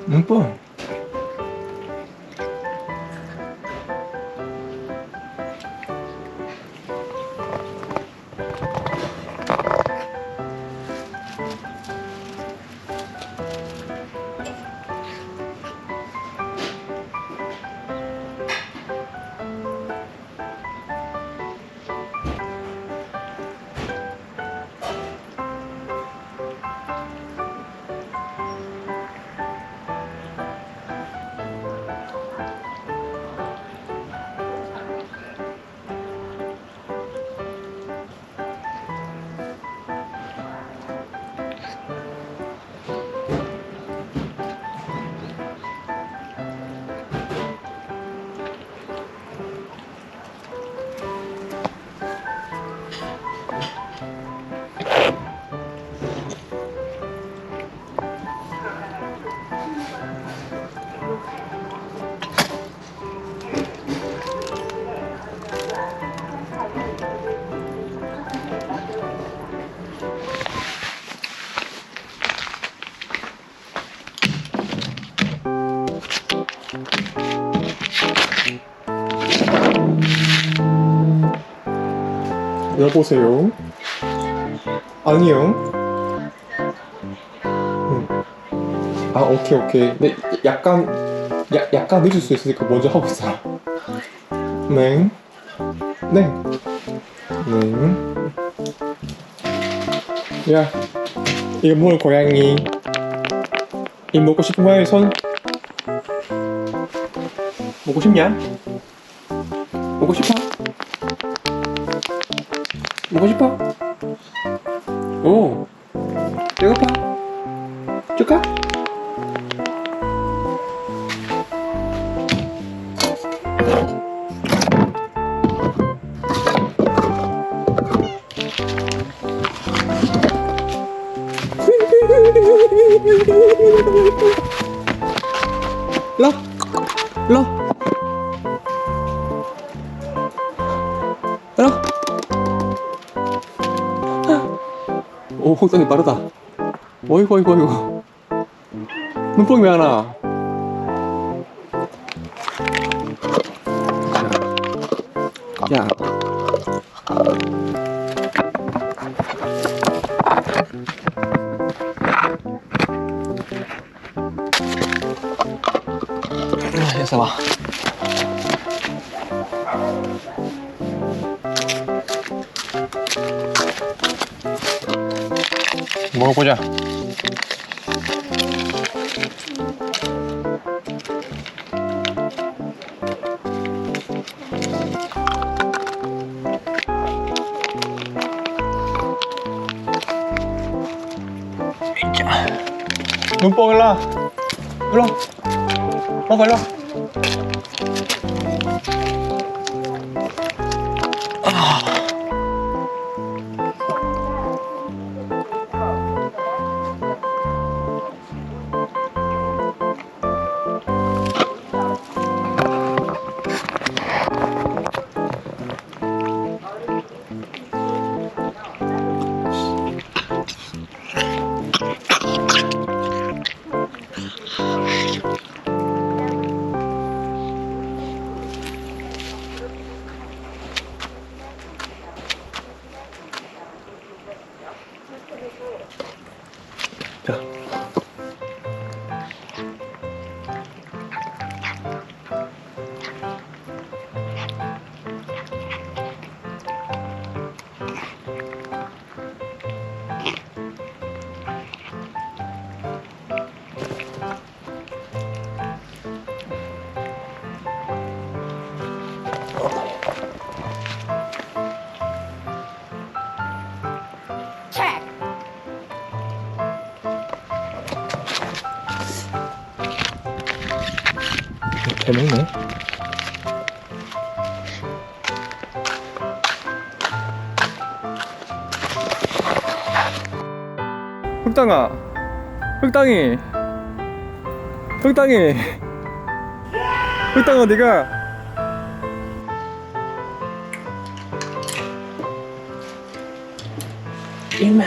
눈뽕. 여보세요? 아니요. 아, 오케이. 네, 약간 늦을 수 있으니까 먼저 하고 있어. 네. 네. 야, 이거 뭘 고양이? 이 먹고 싶은 거야, 손? 먹고 싶냐? 먹고 싶어? 먹고 싶어? 오, 배고파? 줄까? 러, 러, 러. 오, 홍성이 빠르다. 어이구. 눈뽕이 왜 안 와? 야. 여기서 와. 먹어보자. 눈뽕 일로 와. 먹어 일로 와. 자. 잘 먹네. 흑당아, 흑당이, 흑당아 네가 일마.